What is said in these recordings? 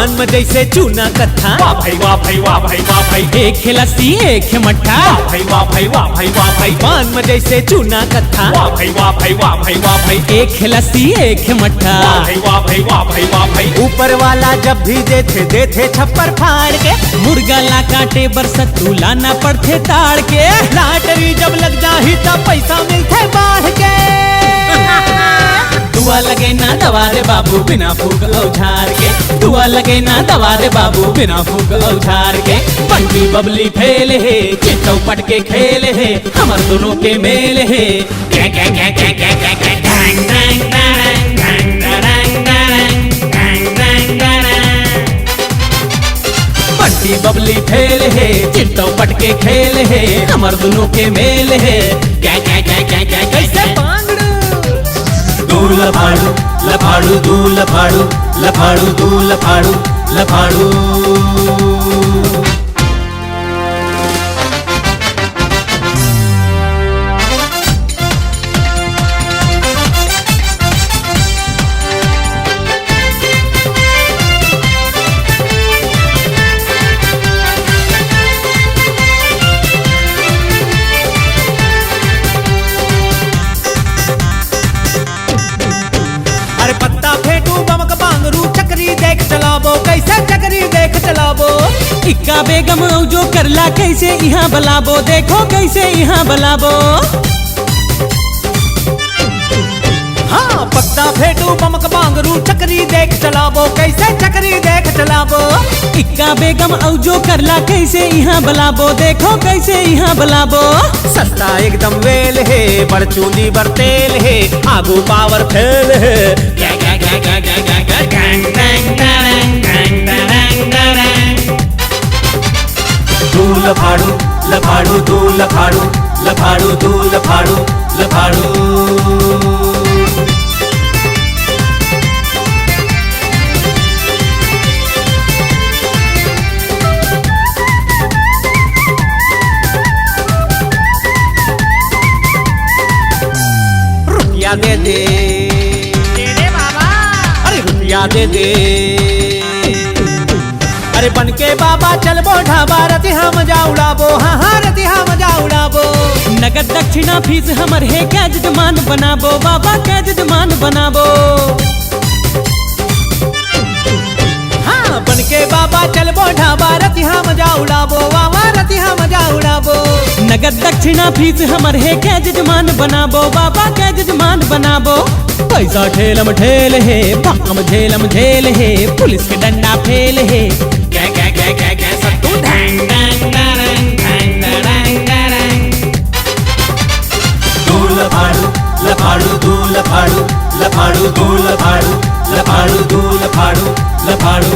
पान में जैसे चूना कत्था। वाह भाई वाह भाई वाह भाई वाह भाई। एक लस्सी एक मट्ठा। वाह भाई वाह भाई वाह भाई वाह भाई। पान में जैसे चूना कत्था। वाह भाई वाह भाई वाह भाई वाह भाई। एक लस्सी एक मट्ठा। वाह भाई वाह भाई वाह भाई वाह भाई। ऊपर वाला जब भी देथे छप्पर फाड़ के। मुर्गा ला काटे बरसतू लाना पड़थे ताड़ के। लॉटरी जब लग जाही तब पैसा मिलथे बाढ़ के। दुआ लगे ना दवा रे बाबू बिना फूक औझार के। दुआ लगे ना दवा रे बाबू बिना फूक औझार के। बंटी बबली फेल है चौपट के खेल है हमर दोनों के मेल है। बंटी बबली फेल है चौपट के खेल है हमर दोनों के मेल है। कैसे दू लफाड़ू लफाड़ू दू लफाड़ू लफाड़ू दू लफाड़ू लफाड़ू। कैसे चकरी देख चलाबो। इक्का बेगम जो करला कैसे यहाँ बलाबो। देखो कैसे यहाँ बलाबो। हाँ पत्ता फेटू बमक बांगरू चकरी देख चलाबो। कैसे चकरी देख चलाबो। इक्का बेगम जो करला कैसे यहाँ बलाबो। देखो कैसे यहाँ बलाबो। सस्ता एकदम वेल है बड़चूली बरतेल है आगू पावर फेल है। दू लफाड़ू लफाड़ू दू लफाड़ू लफाड़ू दू लफाड़ू लफाड़ू। रुपया दे दे बाबा। अरे रुपया दे दे। अरे बन के बाबा चलबो ढाबा रतिहा मजा उड़ाबो। हाँ हाँ रतिहा मजा उड़ाबो। नगद दक्षिणा फीस हमर है क्या जजमान बनाबो। बाबा क्या जजमान बनाबो। हाँ बन के बाबा चलबो ढाबा रतिहा मजा उड़ाबो। बाबा रतिहा मजा उड़ाबो। नगद दक्षिणा फीस हमर है क्या जजमान बनाबो। बाबा क्या जजमान बनाबो। पैसा ठेलम ठेल है भक्कम झेलम झेल है पुलिस के डंडा फेल है। सत्तू धैंग धैंग धैंग धैंग धैंग धैंग। दू लफाड़ू लफाड़ू दू लफाड़ू लफाड़ू दू लफाड़ू लफाड़ू दू लफाड़ू लफाड़ू।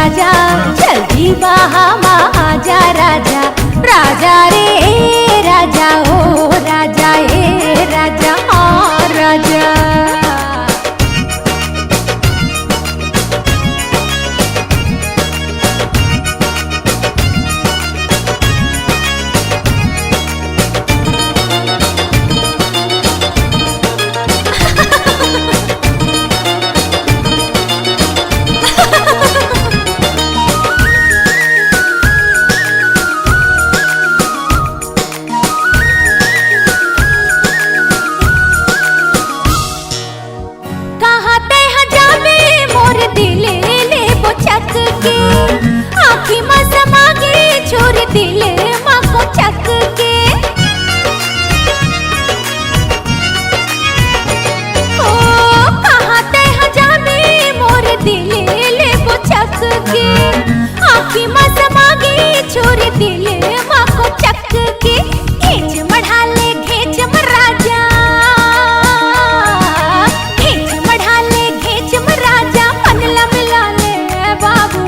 राजा जल्दी बाहा आजा राजा राजा रे राजा ओ राजा ए राजा हाँ राजा आखी में समा गई छोड़ दिल माँ को चक के ओ कहाँ ते जाने मोर दिल ले वो चक के आखी में समा गई छोड़ दिल माँ को चक के खींच मढ़ा ले खींच राजा खींच मढ़ा ले खींच राजा पगला मिला ले बाबू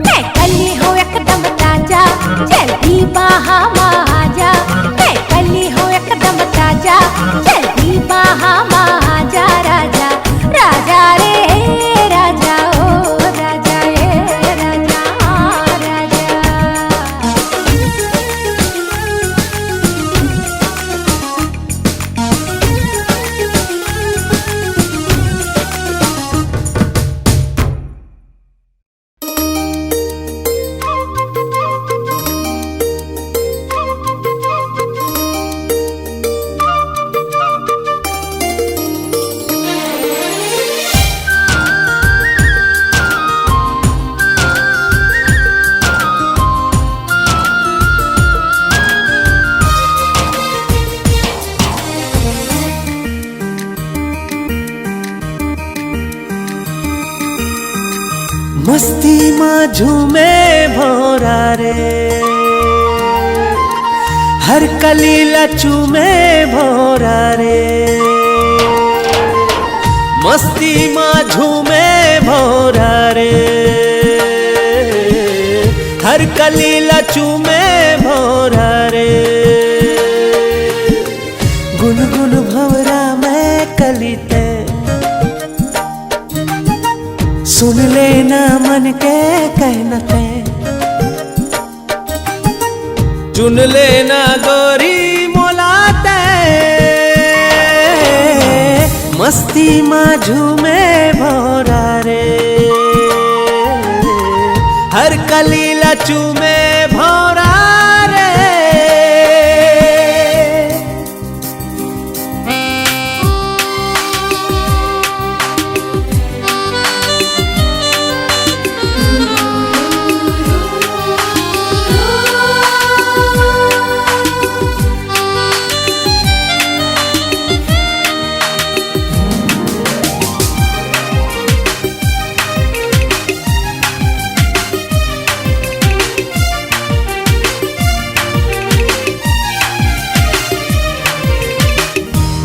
मैं कली हो एकदम ताजा जल्दी बाहा आजा मैं कली हो एकदम ताजा जल्दी बाहा आजा राजा राजा रे राजा ओ राजा ए राजा राजा मस्ती माँ झूमे भोरा रे हर कलीला चूमे भोरा रे मस्ती माँ झूमे भोरा रे हर कलीला चूमे भोरा रे गुनगुन भंवरा मैं कलीते सुन लेना मन के कहनते चुन लेना गोरी मोलाते मस्ती माँ झूमे भोरा रे हर कलीला चूमे भोरा रे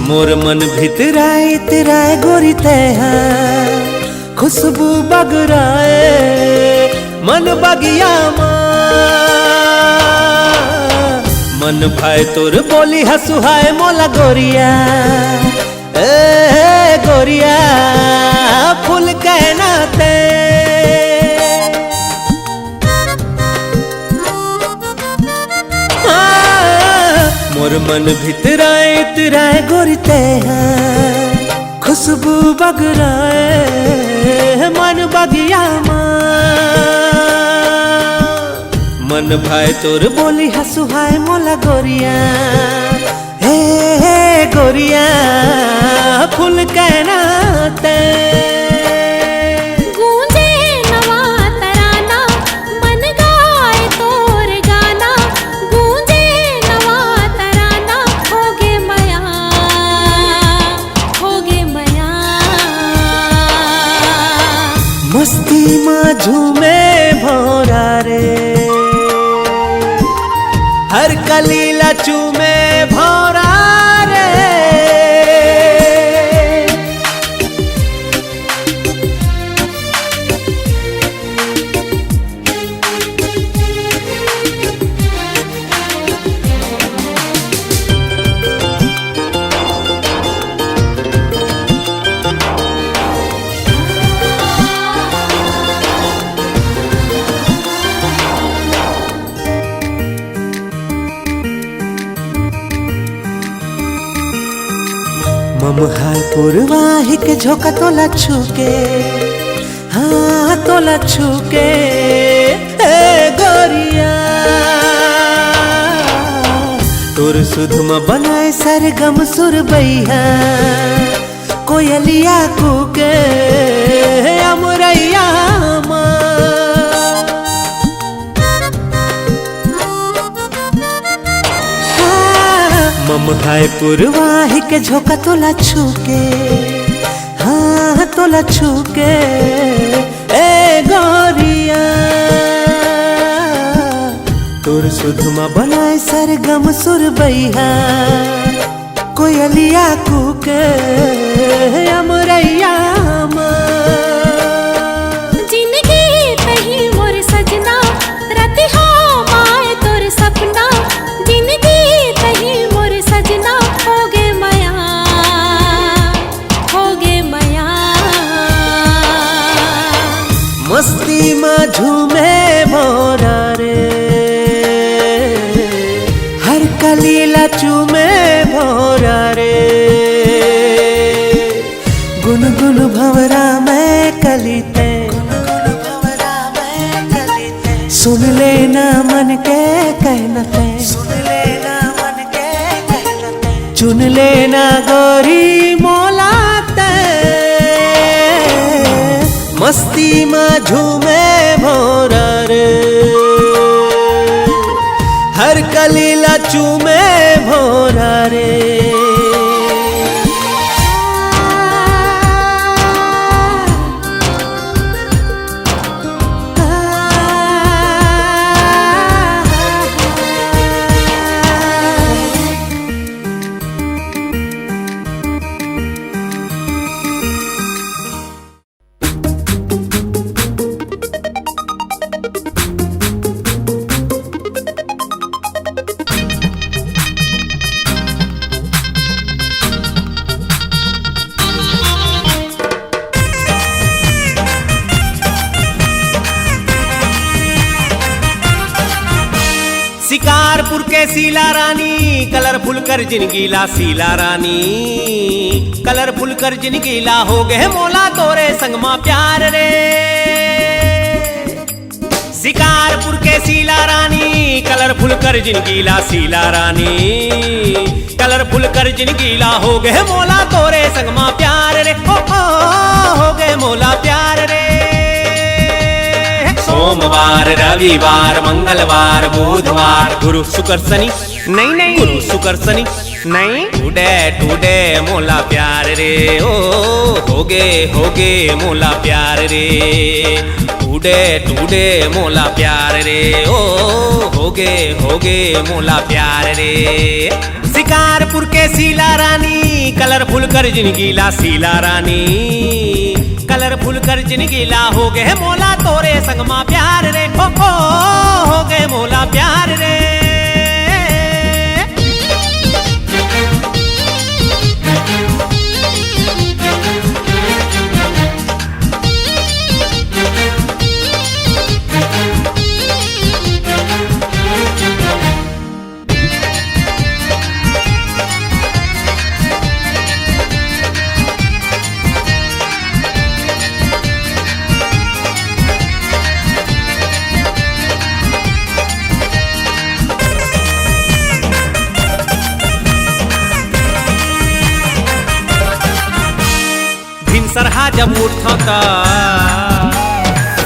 मोर मन भितराए तेरा गोरी तेहा खुशबू बगराए मन बगिया मन भाई तोर बोली हसुहाए मोला गोरिया ए गोरिया फूल कहना ते मोर मन भितराए तिराए गोरीते खुशबू बगराए मन बगिया मन भाई तोर बोली हसुहाए मोला गोरिया हे गोरिया फूल कहना ते मस्ती माँ झूमे भोरा रे हर कलीला चूमे भोरा रे ममहार पूर्वाही के झोंका तोला छुके, हाँ तोला छुके ए गोरिया। तोर सुधमा बनाए सरगम सुरबैया, कोयलिया कुके अमुरैया माँ। ममहाय पूर्वाही के झोंका तोला छुके, हाँ तोला छुके ए गोरिया। तोर सुधमा बनाए सरगम सुरबैया, कोयलिया कुके अमुरैया माँ। जिंदगी कही मोर सजना, रतिहा माए तोर सपना। जिंदगी कही मोर सजना, होगे मया, होगे मया। मस्ती में झूमे भोरा रे, हर कलीला चूमे भोरा रे। गुनगुन भंवरा में कलीते, सुन लेना मन के कहनते, चुन लेना गोरी मोलाते। मस्ती में झूमे भोरा रे, हर कलीला चूमे भोरा रे। शिकारपुर के सीला रानी, कलरफुल कर जिनगीला सीला रानी। कलरफुल कर जिनगीला हो गए मोला तोरे संगमा प्यार रे। शिकारपुर के सीला रानी, कलरफुल कर जिनगीला सीला रानी। कलरफुल कर जिनगीला हो गए मोला तोरे संगमा प्यार रे। हो गए मोला प्यार रे। सोमवार रविवार मंगलवार बुधवार गुरु शुक्र शनि, नहीं नहीं गुरु शुक्र शनि नहीं। टूडे टूडे मोला प्यार रे, ओ होगे मोला प्यार रे। टूडे टूडे मोला प्यार रे, ओ होगे मोला प्यार रे। शिकारपुर के सीला रानी, कलरफुल कर जिनगीला सीला रानी। कलरफुल कर जिनगीला हो गए मोला तोरे संगमा प्यार रे। हो गए मोला प्यार रे। सरहा जब उठता था,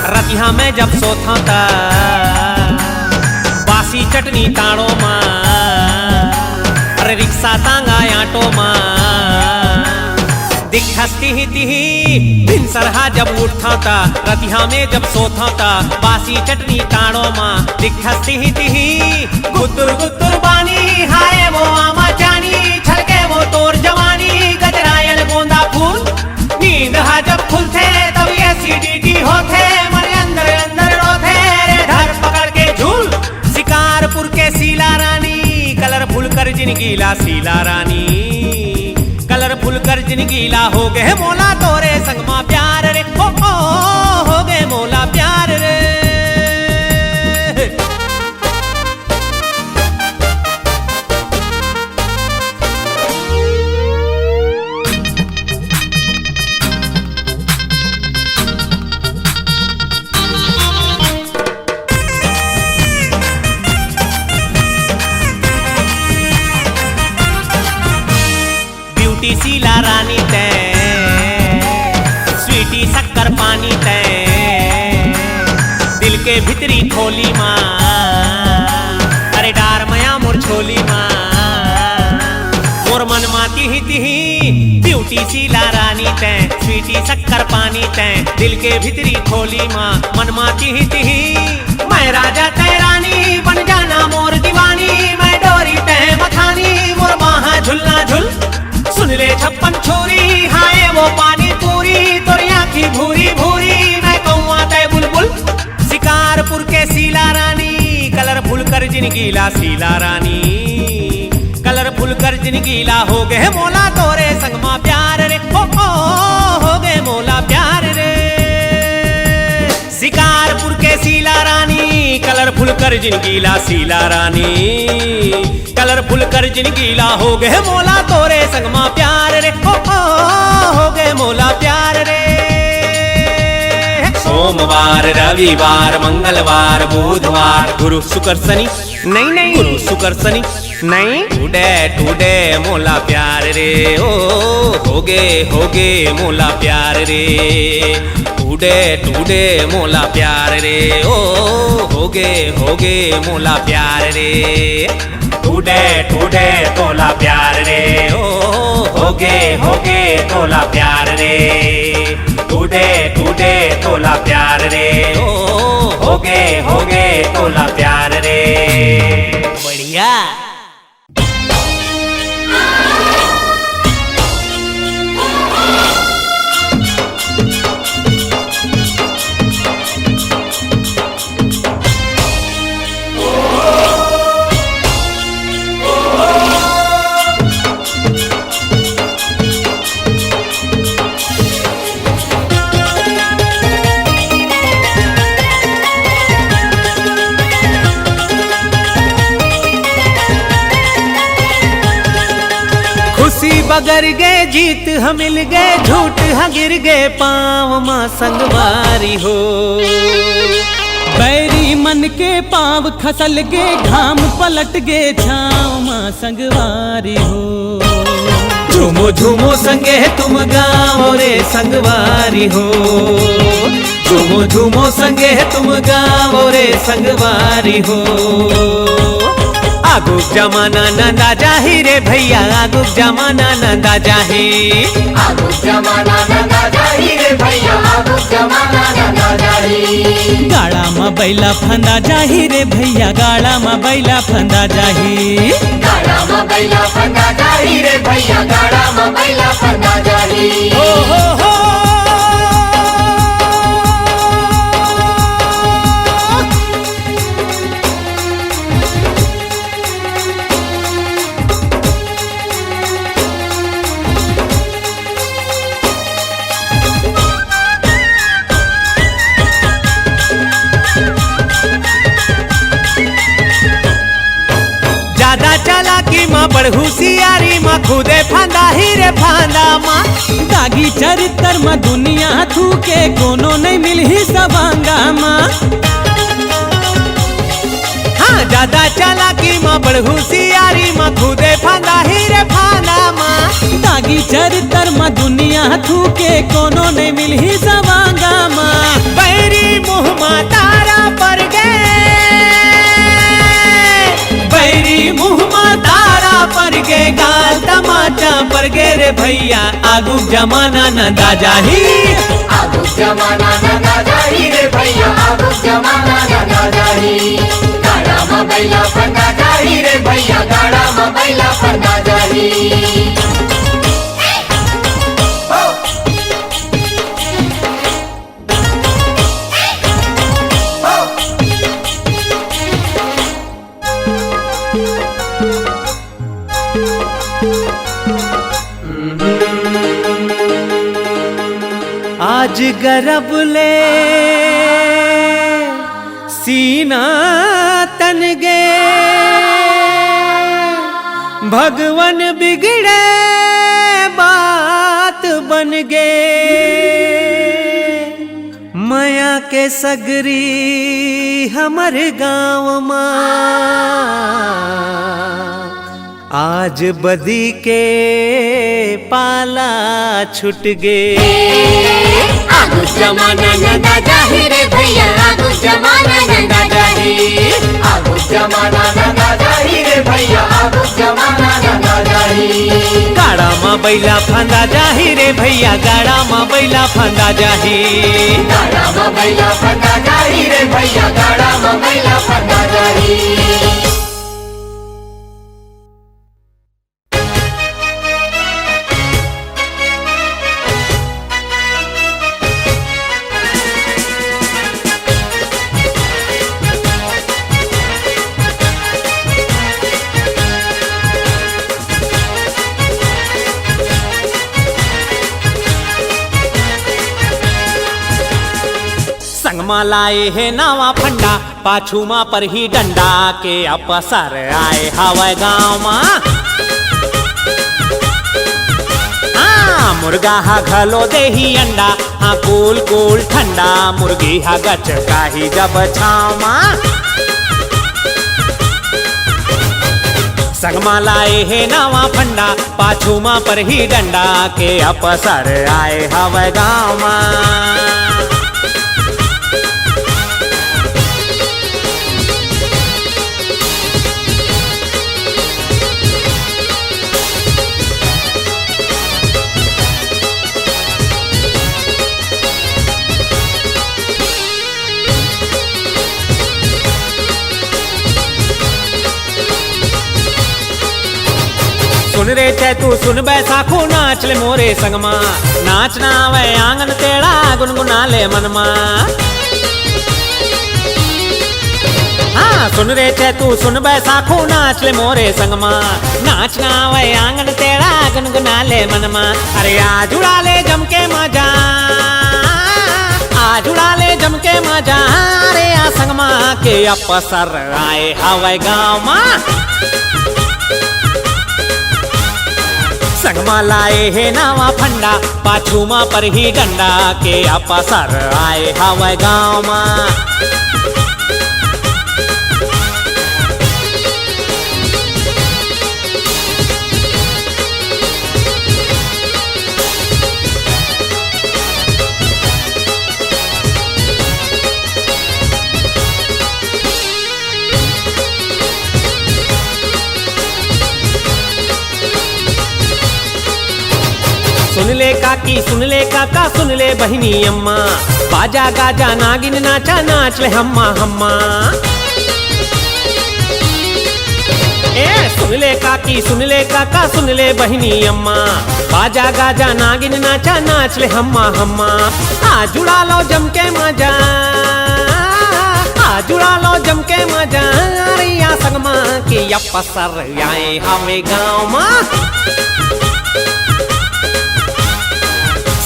रतिहा में जब सोता था। बासी चटनी ताड़ो माँ, अरे रिक्शा तांगा आटो माँ। दिखती ही दिन सरहा जब उठता था, रतिहा में जब सोता था। बासी चटनी ताड़ो माँ, दिखती ही गुत्तुर गुत्तुर बानी। हाय वो आमा जानी, छलके वो तोर जवानी। गजरायल गोंदा फूल नींद हा जब खुलते, तब एसिडिटी होते। मन अंदर अंदर रोते रे, धर पकड़ के झूल। शिकारपुर के सीला रानी, कलरफुल कर जिनगीला सीला रानी। कलरफुल कर जिनगीला हो गए मोला तोरे संगमा प्यार रे। हो गए मोला प्यार रे। भितरी खोली माँ, अरे डार मया मोर छोली माँ, मोर मन माती ही तिही ब्यूटी शीला रानी तैं, स्वीटी शक्कर पानी तैं, दिल के भितरी खोली माँ, मन माती ही तिही। मैं राजा तै रानी बन जाना मोर दीवानी, मैं डोरी तै मथानी मोर बाहा झुलना झुल, सुन ले छप्पन छोरी हाय वो पानी पूरी, तोरी आँखी भूरी भूरी, मैं कौआ तै बुलबुल। शिकारपुर के शीला रानी कलरफुल कर जिनगीला शीला रानी, कलरफुल कर जिनगीला हो गए मोला तोरे संग माँ प्यार रे, हो गए मोला प्यार रे। शिकारपुर के शीला रानी कलरफुल कर जिनगीला शीला रानी, कलरफुल कर जिनगीला हो गए मोला तोरे संग माँ प्यार रे, हो गए मोला प्यार रे। सोमवार रविवार मंगलवार बुधवार गुरु शुक्र शनि, नहीं नहीं गुरु शुक्र शनि नहीं, टूडे मोला प्यार रे, ओ हो गे मोला प्यार रे, टूडे मोला प्यार रे, ओ हो गे मोला प्यार रे, टूडे तोला प्यार रे, ओ हो गे तोला प्यार रे, टूडे तोला प्यार रे, ओ हो गे तोला प्यार रे। बढ़िया। बगर गए जीत हम मिल गए, झूठ हाँ गिर गए पाँव माँ संगवारी हो, बैरी मन के पाँव खसल गे, घाम पलट गे छाँव माँ संगवारी हो। झूमो झूमो संगे तुम गाओ रे संगवारी हो, झूमो झूमो संगे तुम गाओ रे संगवारी हो। आगुक जमाना नंदा जाही रे भैया, आगुक जमाना नंदा जाही, आगुक जमाना नंदा जाही रे भैया, आगुक जमाना नंदा जाही। गाड़ा में बैला फंदा जाही रे भैया, गाड़ा में बैला फंदा जाही, गाड़ा में बैला फंदा जाही रे भैया, गाड़ा में बैला फंदा जाही। हो। चालाकी माँ बड़ होशियारी माँ, खुदे फंदा ही रे फांदा माँ, दागी चरित्र माँ दुनिया थूके कोनो नहीं मिल ही सबांगा माँ। हाँ ज्यादा चालाकी माँ बड़ होशियारी माँ, खुदे फंदा ही रे फांदा माँ, दागी चरित्र माँ दुनिया थूके कोनो नहीं मिल ही सबांगा माँ। बैरी मुँह माँ तारा पर गए, बैरी मुँह माँ तारा पर गे, गाल टमाटा पर गे रे भैया, आगुक जमाना नंदा जाही, आगुक जमाना नंदा जाही रे भैया, आगुक जमाना नंदा जाही। गाड़ा में बैला फंदा जाही रे भैया, गाड़ा में बैला फंदा जाही। आज गरब ले सीना तन गे, भगवन बिगड़े बात बन गे, माया के सगरी हमर गाँव माँ, आज बदी के पाला छुट गे। आगु जमाना नंदा जाही रे भैया आगु जमाना नंदा जाही। आगु जमाना नंदा जाही रे भैया आगु जमाना नंदा जाही। गाड़ा में बैला फांदा जाही रे भैया गाड़ा में बैला फांदा जाही। गाड़ा में बैला फंदा जाही रे भैया गाड़ा में बैला फंदा जाही। संगमा लाए है नावा फंडा पाछू मा पर ही डंडा के अपसर आए हवाई गाँव मा। मुर्गा हा घलो दे ही अंडा हाँ कूल कूल ठंडा मुर्गी हा गच काही जब छाव मा। संगमा लाए है नावा फंडा पाछू मा पर ही डंडा के अपसर आए हवाई गाँव मा। सुन रे चे तू सुन बैसाखो नाच ले मोरे संगमा नाचना वे आंगन तेड़ा गुनगुना ले मनमा। हाँ सुन रे चे तू सुन बैसाखो नाच ले मोरे संगमा नाचना वे आंगन तेड़ा गुनगुना ले मनमा। अरे आज उड़ा ले जम के मजा आज उड़ा ले जम के मजा अरे आ संगमा के अपसर आए हवाई गाँव मा। संगमा लाए है नावा फंडा पाछू मा पर ही डंडा के अपसर आए हवाई गाँव मा। सुन ले काकी सुन ले काका सुन ले बहिनी अम्मा बाजा गाजा नागिन नाचा नाच ले हम्मा हम्मा। ए सुन ले काकी सुन ले काका सुन ले बहिनी अम्मा बाजा गाजा नागिन नाचा नाच ले हम्मा हम्मा। आज उड़ा लो जम के मजा आज उड़ा लो जम के मजा रिया संगमा के अपसर आए हमें गाँव मा।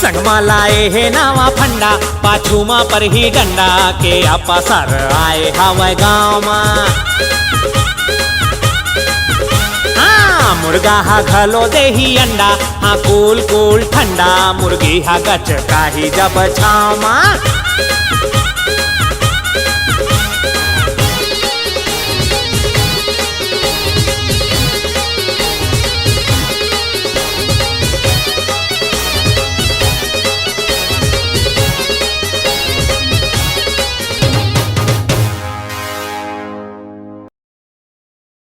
संगमा लाए है नावा फंडा पाछू मा पर ही डंडा के अपसर आए हवाई गाँव मा। हाँ मुर्गा हा घलो दे ही अंडा हाँ कूल कूल ठंडा मुर्गी हा गच काही जब छाव मा।